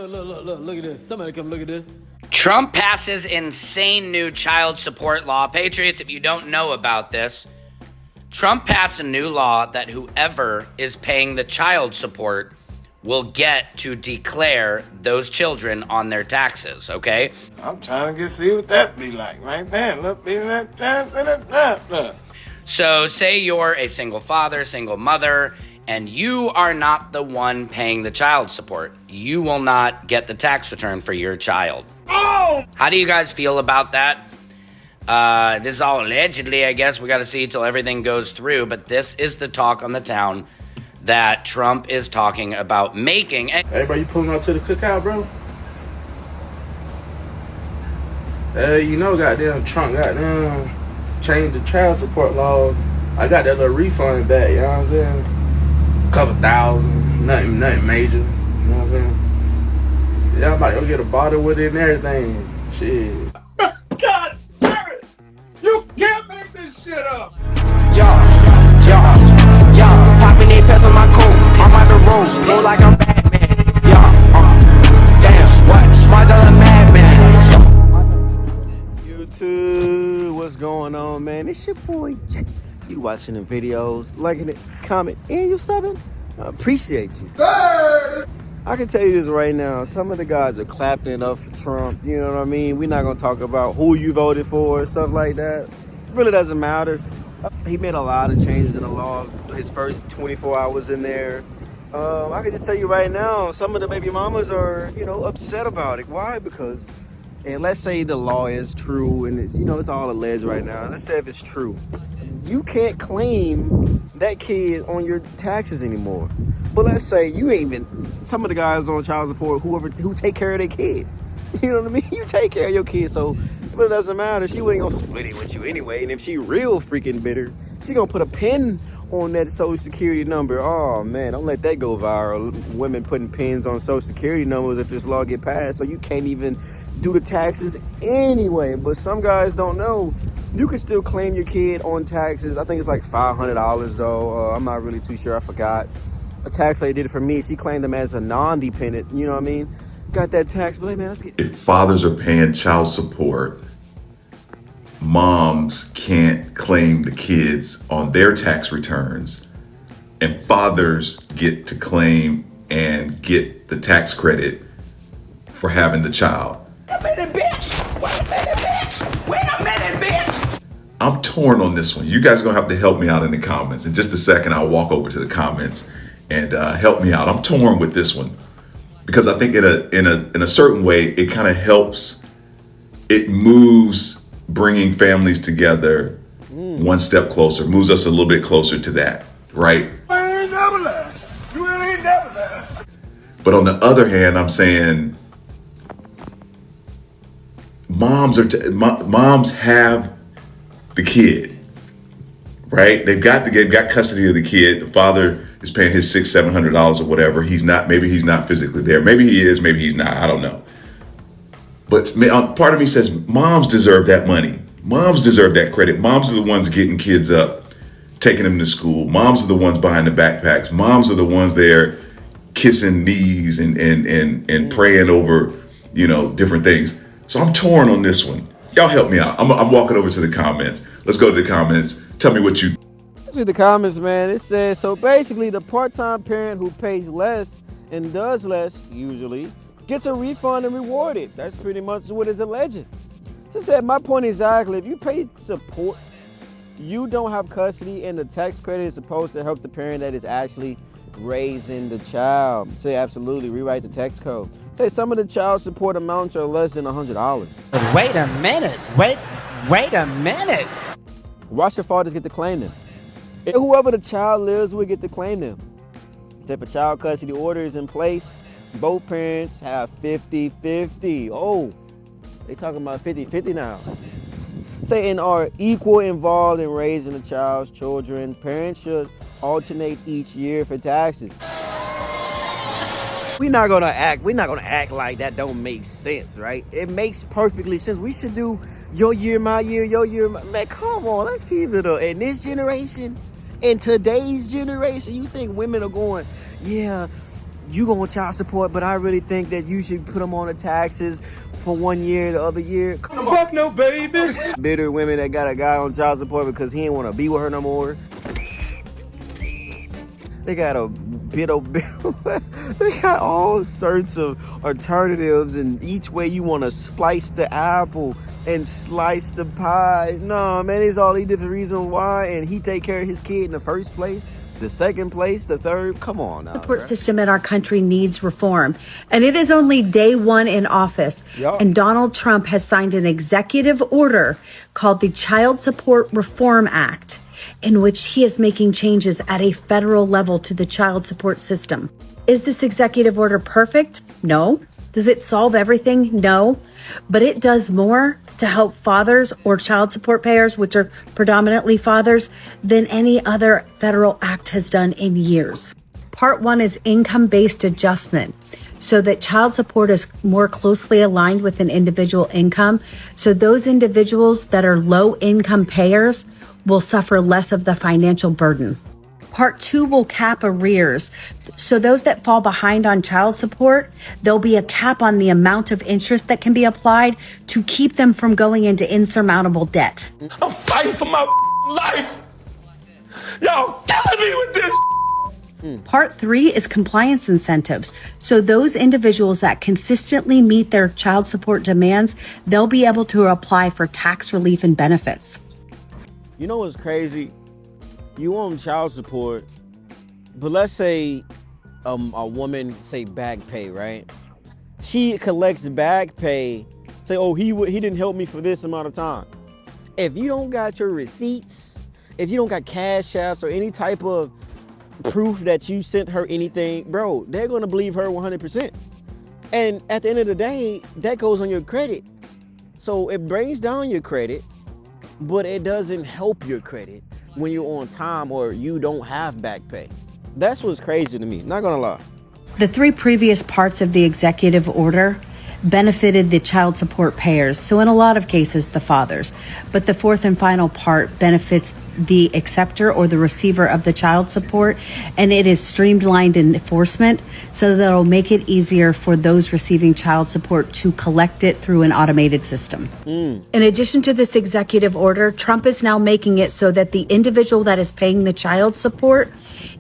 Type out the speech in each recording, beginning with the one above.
Look at this. Somebody come look at this. Trump passes insane new child support law. Patriots, if you don't know about this, Trump passed a new law that whoever is paying the child support will get to declare those children on their taxes, okay? I'm trying to see what that be like right there. Look. So say you're a single father, single mother, and you are not the one paying the child support. You will not get the tax return for your child. Oh! How do you guys feel about that? This is all allegedly, I guess. We got to see till everything goes through. But this is the talk on the town that Trump is talking about making. Hey, bro, you pulling up to the cookout, bro? Hey, you know, goddamn Trump goddamn changed the child support law. I got that little refund back, you know what I'm saying? Couple thousand, nothing major, you know what I'm saying? Yeah, I'm about to go get a bottle with it and everything. Shit. God damn it! You can't make this shit up! Popping in pets on my coat. I'm on the road, feel like I'm Batman. Damn, what? Smart as a madman. YouTube, what's going on, man? It's your boy Jay. You watching the videos, liking it, comment, and you subbing? I appreciate you. I can tell you this right now. Some of the guys are clapping it up for Trump. You know what I mean? We're not going to talk about who you voted for, stuff like that. It really doesn't matter. He made a lot of changes in the law his first 24 hours in there. I can just tell you right now, some of the baby mamas are, upset about it. Why? Because, and let's say the law is true and it's, it's all alleged right now. Let's say if it's true. You can't claim that kid on your taxes anymore. But let's say you ain't even, some of the guys on child support, who take care of their kids. You know what I mean? You take care of your kids, so but it doesn't matter. She ain't gonna split it with you anyway. And if she real freaking bitter, she gonna put a pin on that social security number. Oh man, don't let that go viral. Women putting pins on social security numbers if this law get passed, so you can't even do the taxes anyway. But some guys don't know. You can still claim your kid on taxes. I think it's like $500 though. I'm not really too sure. I forgot. A tax lady did it for me. She claimed them as a non-dependent. You know what I mean? Got that tax, but hey, man, let's get. If fathers are paying child support, moms can't claim the kids on their tax returns, and fathers get to claim and get the tax credit for having the child. Wait a minute, bitch! Wait a minute, bitch! I'm torn on this one. You guys are gonna have to help me out in the comments. In just a second, I'll walk over to the comments and help me out. I'm torn with this one. Because I think in a certain way, it kind of helps. It moves bringing families together one step closer, moves us a little bit closer to that, right? You ain't never left. You ain't never left. But on the other hand, I'm saying moms have the kid, right? They've got custody of the kid. The father is paying his $600-700 or whatever. Maybe he's not physically there. Maybe he is, maybe he's not. I don't know. But part of me says moms deserve that money. Moms deserve that credit. Moms are the ones getting kids up, taking them to school. Moms are the ones buying the backpacks. Moms are the ones there kissing knees and praying over, different things. So I'm torn on this one. Y'all help me out. I'm walking over to the comments. Let's go to the comments. Tell me what you. See the comments, man. It says, so basically the part-time parent who pays less and does less, usually, gets a refund and rewarded. That's pretty much what is alleged. Just said, my point exactly. If you pay support, you don't have custody, and the tax credit is supposed to help the parent that is actually raising the child. Say absolutely, rewrite the tax code. Say some of the child support amounts are less than $100. Wait a minute. Wait a minute. Why should fathers get to claim them? And whoever the child lives with get to claim them. If a child custody order is in place, both parents have 50-50. Oh, they talking about 50-50 now. Say, and are equal involved in raising the child's children. Parents should alternate each year for taxes. We're not gonna act like that don't make sense, right? It makes perfectly sense. We should do your year, my year, your year, man. Come on, let's keep it up. In this generation, in today's generation, you think women are going, yeah, you go on child support, but I really think that you should put them on the taxes for 1 year, the other year. Fuck no, baby. Bitter women that got a guy on child support because he didn't want to be with her no more. They got a bit of, they got all sorts of alternatives, and each way you want to slice the apple and slice the pie. No, man, there's all these different reasons why, and he take care of his kid in the first place, the second place, the third. Come on now. The support system in our country needs reform, and it is only day one in office. Yep. And Donald Trump has signed an executive order called the Child Support Reform Act, in which he is making changes at a federal level to the child support system. Is this executive order perfect? No. Does it solve everything? No. But it does more to help fathers or child support payers, which are predominantly fathers, than any other federal act has done in years. Part one is income-based adjustment, so that child support is more closely aligned with an individual income. So those individuals that are low-income payers will suffer less of the financial burden. Part two will cap arrears. So those that fall behind on child support, there'll be a cap on the amount of interest that can be applied to keep them from going into insurmountable debt. I'm fighting for my life. Y'all killing me with this. Part three is compliance incentives. So those individuals that consistently meet their child support demands, they'll be able to apply for tax relief and benefits. You know what's crazy? You on child support, but let's say a woman, say back pay, right? She collects back pay, say, oh, he didn't help me for this amount of time. If you don't got your receipts, if you don't got cash apps or any type of proof that you sent her anything, bro, they're gonna believe her 100%. And at the end of the day, that goes on your credit. So it brings down your credit, but it doesn't help your credit when you're on time or you don't have back pay. That's what's crazy to me, not gonna lie. The three previous parts of the executive order benefited the child support payers, so in a lot of cases the fathers. But the fourth and final part benefits the acceptor or the receiver of the child support, and it is streamlined in enforcement so that it'll make it easier for those receiving child support to collect it through an automated system. In addition to this executive order, Trump is now making it so that the individual that is paying the child support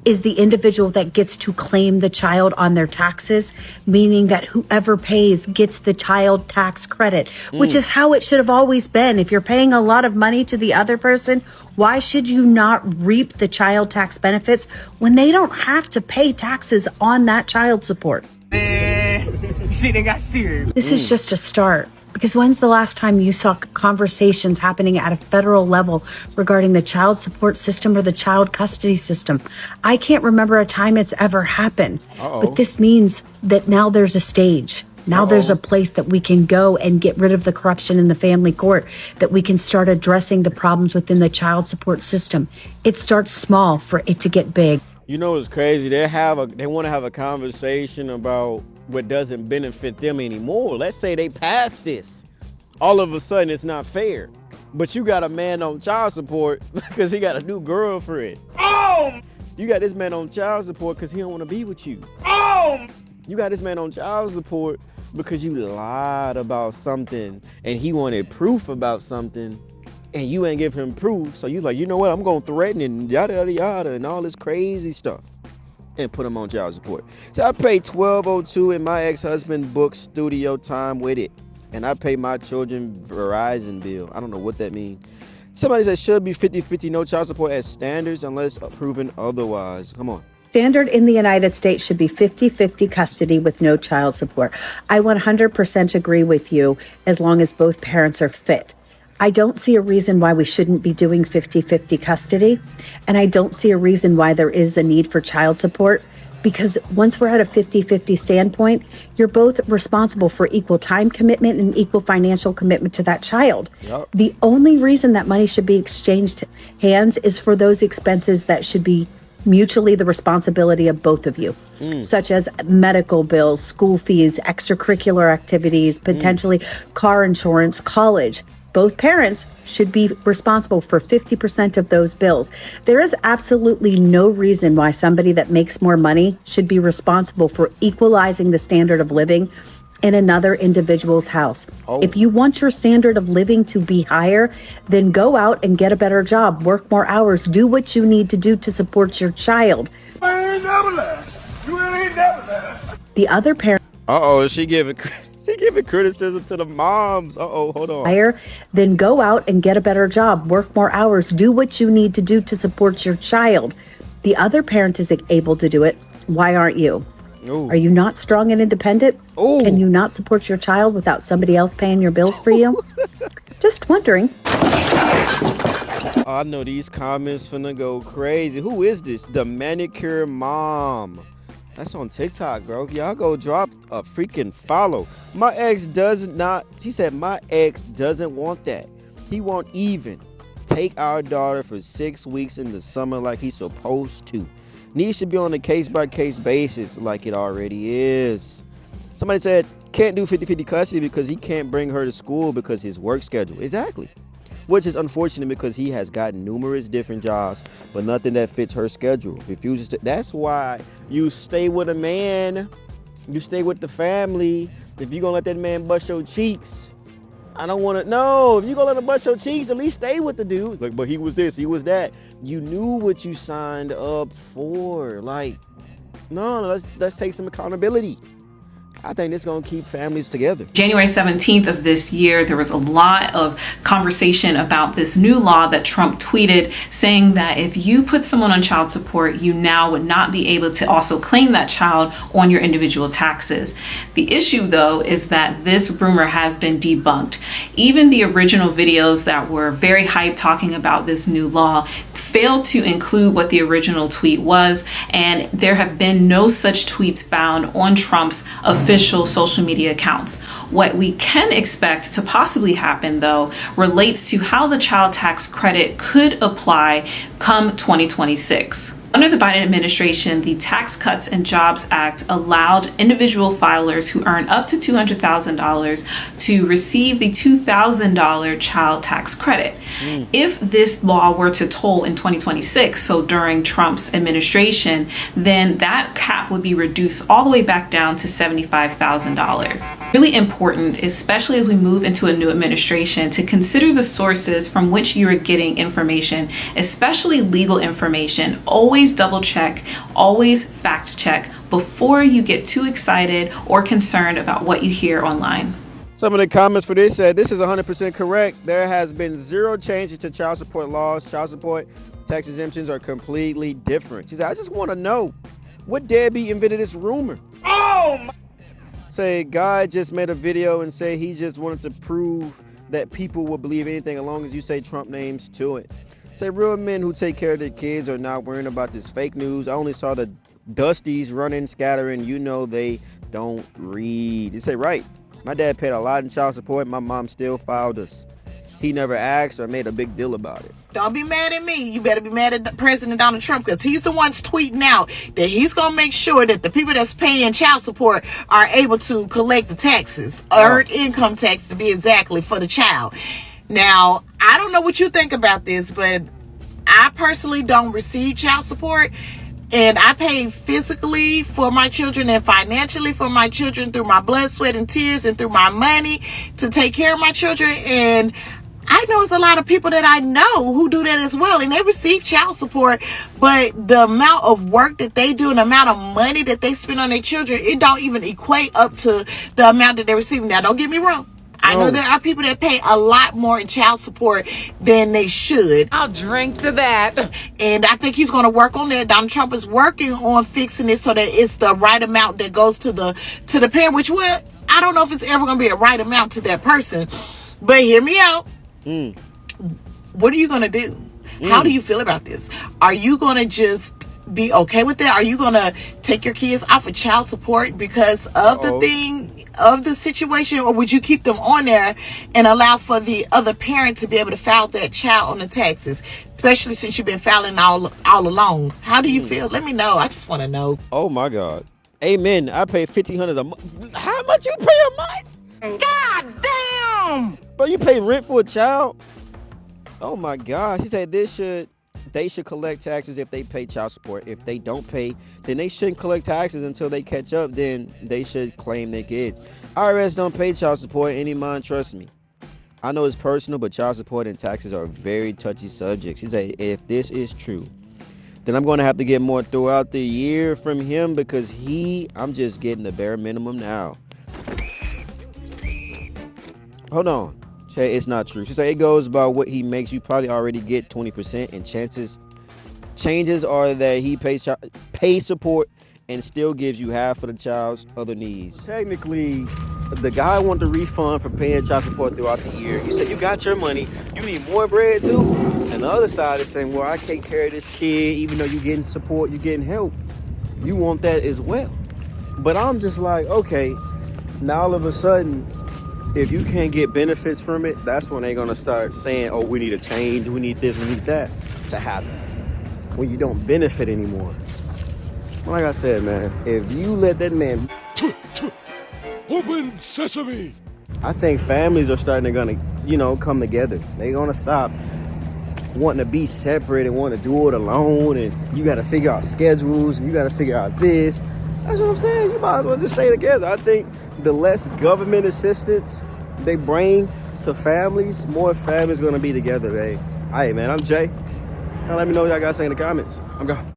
is the individual that gets to claim the child on their taxes, meaning that whoever pays gets the child tax credit, which is how it should have always been. If you're paying a lot of money to the other person, why should you not reap the child tax benefits when they don't have to pay taxes on that child support? Shit, they got serious. This is just a start. Because when's the last time you saw conversations happening at a federal level regarding the child support system or the child custody system? I can't remember a time it's ever happened. But this means that now there's a stage. Now there's a place that we can go and get rid of the corruption in the family court, that we can start addressing the problems within the child support system. It starts small for it to get big. You know what's crazy? They want to have a conversation about what doesn't benefit them anymore. Let's say they pass this. All of a sudden, it's not fair. But you got a man on child support because he got a new girlfriend. You got this man on child support because he don't want to be with you. You got this man on child support because you lied about something and he wanted proof about something and you ain't give him proof. So you like, you know what? I'm going to threaten and yada, yada, yada and all this crazy stuff and put him on child support. So I paid $12.02 and my ex-husband booked studio time with it. And I pay my children Verizon bill. I don't know what that means. Somebody said should be 50-50 no child support as standards unless proven otherwise. Come on. Standard in the United States should be 50-50 custody with no child support. I 100% agree with you as long as both parents are fit. I don't see a reason why we shouldn't be doing 50-50 custody. And I don't see a reason why there is a need for child support, because once we're at a 50-50 standpoint, you're both responsible for equal time commitment and equal financial commitment to that child. Yep. The only reason that money should be exchanged hands is for those expenses that should be mutually the responsibility of both of you, such as medical bills, school fees, extracurricular activities, potentially car insurance, college. Both parents should be responsible for 50% of those bills. There is absolutely no reason why somebody that makes more money should be responsible for equalizing the standard of living in another individual's house. If you want your standard of living to be higher, then go out and get a better job, work more hours, do what you need to do to support your child. ain't never left. You really ain't never left. The other parent She giving criticism to the moms. Hold on. higher, then go out and get a better job, work more hours, do what you need to do to support your child. The other parent is able to do it. Why aren't you? Ooh. Are you not strong and independent? Ooh. Can you not support your child without somebody else paying your bills for you? Just wondering. I know these comments finna go crazy. Who is this? The manicure mom. That's on TikTok, bro. Y'all go drop a freaking follow. My ex she said my ex doesn't want that. He won't even take our daughter for 6 weeks in the summer like he's supposed to. Needs to be on a case-by-case basis like it already is. Somebody said, can't do 50-50 custody because he can't bring her to school because his work schedule. Exactly. Which is unfortunate because he has gotten numerous different jobs, but nothing that fits her schedule. Refuses to. That's why you stay with a man. You stay with the family. If you're going to let that man bust your cheeks, I don't want to. No, if you're going to let him bust your cheeks, at least stay with the dude. Like, but he was this, he was that. You knew what you signed up for. Like, no, let's take some accountability. I think it's going to keep families together. January 17th of this year, there was a lot of conversation about this new law that Trump tweeted saying that if you put someone on child support, you now would not be able to also claim that child on your individual taxes. The issue, though, is that this rumor has been debunked. Even the original videos that were very hyped talking about this new law failed to include what the original tweet was, and there have been no such tweets found on Trump's official social media accounts. What we can expect to possibly happen, though, relates to how the child tax credit could apply come 2026. Under the Biden administration, the Tax Cuts and Jobs Act allowed individual filers who earn up to $200,000 to receive the $2,000 child tax credit. If this law were to toll in 2026, so during Trump's administration, then that cap would be reduced all the way back down to $75,000. Really important, especially as we move into a new administration, to consider the sources from which you are getting information, especially legal information. Always double check, always fact check before you get too excited or concerned about what you hear online. Some of the comments for this said, this is 100% correct. There has been zero changes to child support laws. Child support tax exemptions are completely different. She said, I just want to know what deadbeat invented this rumor. Oh my. Say, guy just made a video and say he just wanted to prove that people will believe anything as long as you say Trump names to it. Say, real men who take care of their kids are not worrying about this fake news. I only saw the Dusties running, scattering. You know they don't read. You say, right. My dad paid a lot in child support. My mom still filed us. He never asked or made a big deal about it. Don't be mad at me. You better be mad at President Donald Trump, because he's the one tweeting out that he's going to make sure that the people that's paying child support are able to collect the taxes, earned income tax to be exactly, for the child. Now, I don't know what you think about this, but I personally don't receive child support. And I pay physically for my children and financially for my children through my blood, sweat, and tears, and through my money to take care of my children. And I know it's a lot of people that I know who do that as well, and they receive child support, but the amount of work that they do and the amount of money that they spend on their children, it don't even equate up to the amount that they're receiving. Now, don't get me wrong. I know there are people that pay a lot more in child support than they should. I'll drink to that. And I think he's going to work on that. Donald Trump is working on fixing it so that it's the right amount that goes to the parent, which will, I don't know if it's ever going to be a right amount to that person. But hear me out. What are you going to do? How do you feel about this? Are you going to just be okay with that? Are you going to take your kids off of child support because of the situation, or would you keep them on there and allow for the other parent to be able to file that child on the taxes, especially since you've been filing all along? How do you feel? Let me know. I just want to know. Oh my God. Amen. I pay $1,500 a month. How much you pay a month? God damn! But you pay rent for a child? Oh my God. She said they should collect taxes if they pay child support. If they don't pay, then they shouldn't collect taxes until they catch up. Then they should claim their kids. IRS don't pay child support any mind, trust me. I know it's personal, but child support and taxes are very touchy subjects. She said if this is true, then I'm going to have to get more throughout the year from him because I'm just getting the bare minimum now. Hold on. She said it's not true. She said it goes by what he makes. You probably already get 20%, and changes are that he pays support and still gives you half of the child's other needs. Technically, the guy wanted a refund for paying child support throughout the year. You said you got your money. You need more bread too. And the other side is saying, well, I can't carry this kid even though you're getting support, you're getting help. You want that as well. But I'm just like, okay, now all of a sudden, if you can't get benefits from it, that's when they're going to start saying, oh, we need a change, we need this, we need that to happen. When you don't benefit anymore. Like I said, man, if you let that man... Open sesame! I think families are starting to come together. They're going to stop wanting to be separate and want to do it alone. And you got to figure out schedules and you got to figure out this. That's what I'm saying. You might as well just stay together. I think the less government assistance they bring to families, more families going to be together, babe. All right, man, I'm Jay. Now let me know what y'all got to say in the comments. I'm gone.